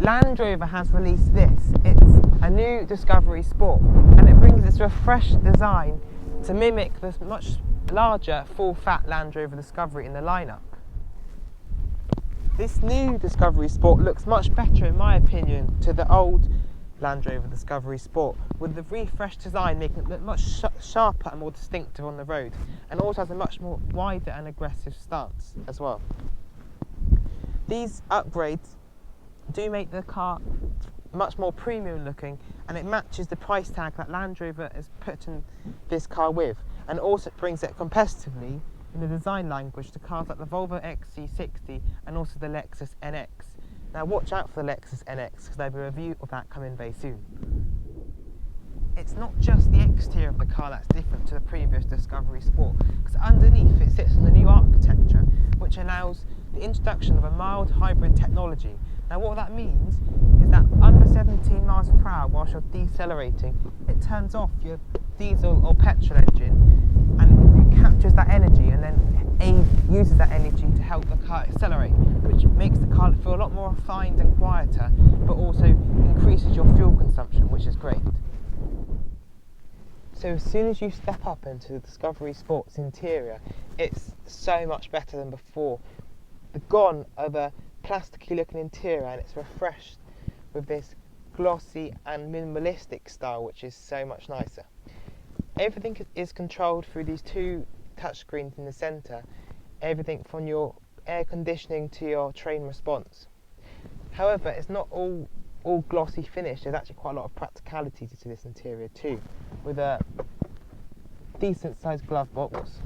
Land Rover has released this. It's a new Discovery Sport, and it brings its refreshed design to mimic the much larger full-fat Land Rover Discovery in the lineup. This new Discovery Sport looks much better, in my opinion, to the old Land Rover Discovery Sport, with the refreshed design making it look much sharper and more distinctive on the road, and also has a much more wider and aggressive stance as well. These upgrades do make the car much more premium looking, and it matches the price tag that Land Rover is putting this car with, and also brings it competitively in the design language to cars like the Volvo XC60 and also the Lexus NX. Now watch out for the Lexus NX, because there'll be a review of that coming very soon. It's not just the exterior of the car that's different to the previous Discovery Sport, because underneath it sits on the new architecture, which allows the introduction of a mild hybrid technology. Now what that means is that under 17 miles per hour whilst you're decelerating, it turns off your diesel or petrol engine, and it captures that energy and then uses that energy to help the car accelerate, which makes the car feel a lot more refined and quieter, but also increases your fuel consumption, which is great. So as soon as you step up into the Discovery Sport's interior, it's so much better than before. The gone are the plasticky looking interior, and it's refreshed with this glossy and minimalistic style, which is so much nicer. Everything is controlled through these two touchscreens in the centre, everything from your air conditioning to your train response. However, it's not all glossy finish. There's actually quite a lot of practicality to this interior too, with a decent sized glove box,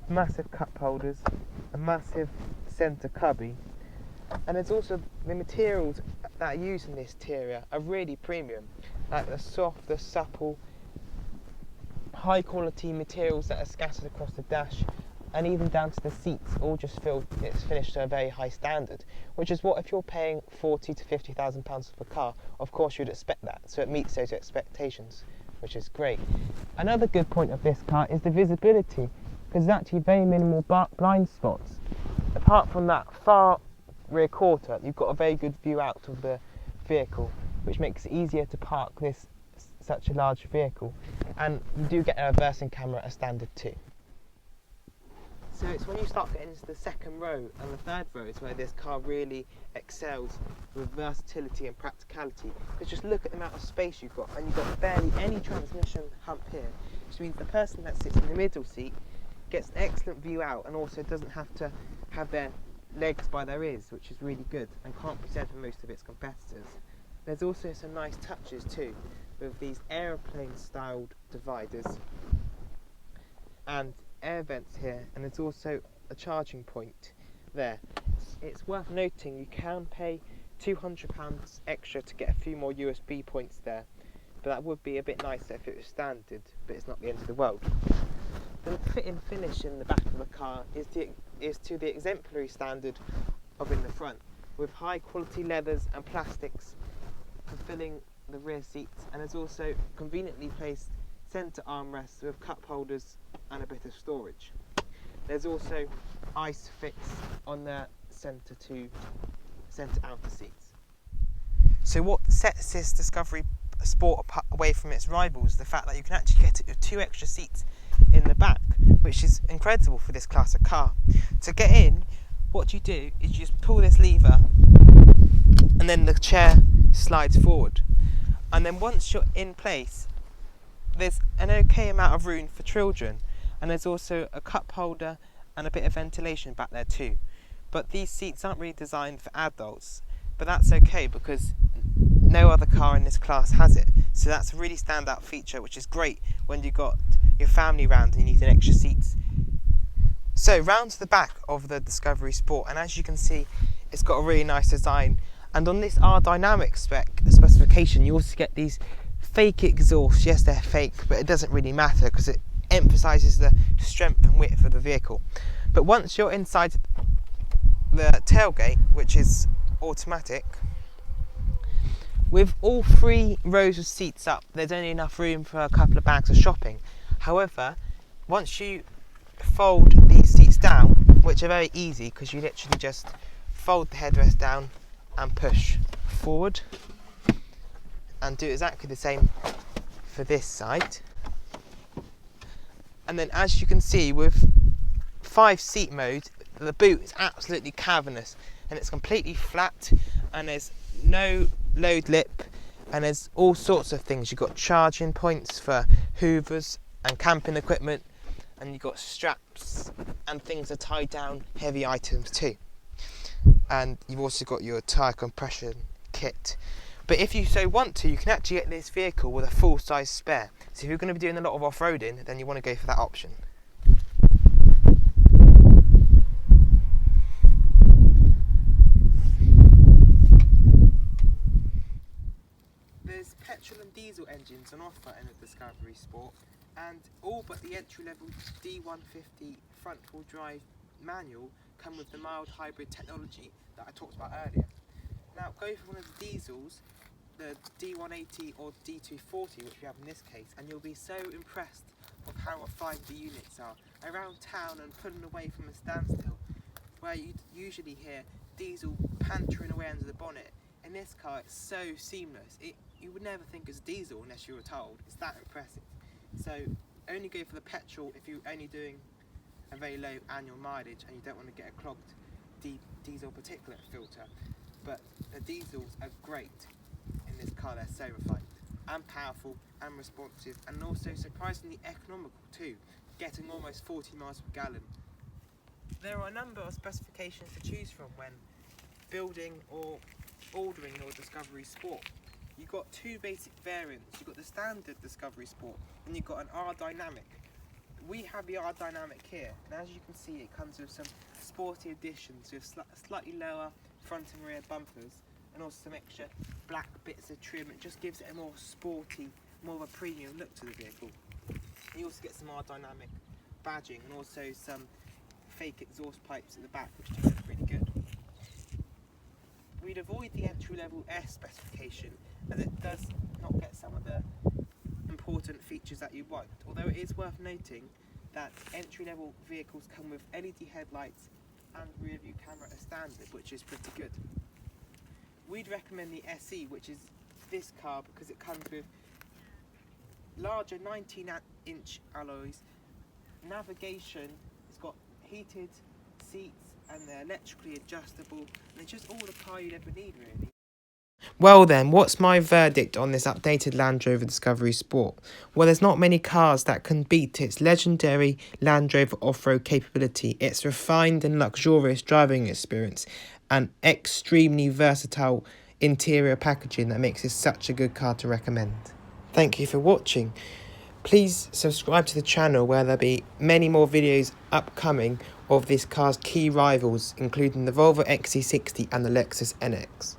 massive cup holders, a massive centre cubby, and there's also the materials that are used in this interior are really premium, like the soft, the supple, high quality materials that are scattered across the dash, and even down to the seats, all just feel it's finished to a very high standard, which is what, if you're paying £40,000 to £50,000 for a car, of course you'd expect that, so it meets those expectations, which is great. Another good point of this car is the visibility, because there's actually very minimal blind spots. Apart from that far rear quarter, you've got a very good view out of the vehicle, which makes it easier to park such a large vehicle, and you do get a reversing camera as standard too. So it's when you start getting into the second row and the third row is where this car really excels with versatility and practicality. Because just look at the amount of space you've got, and you've got barely any transmission hump here, which means the person that sits in the middle seat gets an excellent view out, and also doesn't have to have their legs by their ears, which is really good and can't be said for most of its competitors. There's also some nice touches too, with these aeroplane styled dividers and air vents here, and there's also a charging point there. It's worth noting you can pay £200 extra to get a few more USB points there, but that would be a bit nicer if it was standard, but it's not the end of the world. The fit and finish in the back of the car is to the exemplary standard of in the front, with high quality leathers and plastics fulfilling the rear seats, and there's also conveniently placed centre armrests with cup holders and a bit of storage. There's also ISOFIX on the centre outer seats. So what sets this Discovery Sport away from its rivals is the fact that you can actually get it with 2 extra seats in the back, which is incredible for this class of car. To get in, what you do is you just pull this lever, and then the chair slides forward, and then once you're in place, there's an okay amount of room for children, and there's also a cup holder and a bit of ventilation back there too. But these seats aren't really designed for adults, but that's okay because no other car in this class has it. So that's a really standout feature, which is great when you've got your family round and you need an extra seats. So round to the back of the Discovery Sport, and as you can see, it's got a really nice design. And on this R Dynamic specification, you also get these fake exhausts. Yes, they're fake, but it doesn't really matter because it emphasises the strength and width of the vehicle. But once you're inside the tailgate, which is automatic, with all 3 rows of seats up, there's only enough room for a couple of bags of shopping. However, once you fold these seats down, which are very easy because you literally just fold the headrest down and push forward, and do exactly the same for this side. And then, as you can see, with 5-seat mode, the boot is absolutely cavernous and it's completely flat, and there's no load lip, and there's all sorts of things. You've got charging points for hoovers and camping equipment, and you've got straps and things to tie down heavy items too. And you've also got your tyre compression kit. But if you so want to, you can actually get this vehicle with a full-size spare. So if you're going to be doing a lot of off-roading, then you want to go for that option. There's petrol and diesel engines on offer in the Discovery Sport, and all but the entry-level D150 front-wheel drive manual come with the mild hybrid technology that I talked about earlier. Now, go for one of the diesels, the D180 or D240, which we have in this case, and you'll be so impressed of how refined the units are around town and pulling away from a standstill, where you'd usually hear diesel pantering away under the bonnet. In this car, it's so seamless. You would never think it's diesel unless you were told. It's that impressive. So only go for the petrol if you're only doing a very low annual mileage and you don't want to get a clogged diesel particulate filter. But the diesels are great in this car. They're so refined and powerful and responsive, and also surprisingly economical too, getting almost 40 miles per gallon. There are a number of specifications to choose from when building or ordering your Discovery Sport. You've got two basic variants. You've got the standard Discovery Sport and you've got an R Dynamic. We have the R Dynamic here, and as you can see, it comes with some sporty additions with slightly lower front and rear bumpers, and also some extra black bits of trim. It just gives it a more sporty, more of a premium look to the vehicle. You also get some R Dynamic badging and also some fake exhaust pipes at the back, which do look really good. We'd avoid the entry-level S specification, as it does not get some of the important features that you want, although it is worth noting that entry-level vehicles come with LED headlights and rear view camera as standard, which is pretty good. We'd recommend the SE, which is this car, because it comes with larger 19-inch alloys, navigation, it's got heated seats and they're electrically adjustable, and it's just all the car you'd ever need really. Well then, what's my verdict on this updated Land Rover Discovery Sport? Well, there's not many cars that can beat its legendary Land Rover off-road capability, its refined and luxurious driving experience, and extremely versatile interior packaging that makes this such a good car to recommend. Thank you for watching. Please subscribe to the channel, where there'll be many more videos upcoming of this car's key rivals, including the Volvo XC60 and the Lexus NX.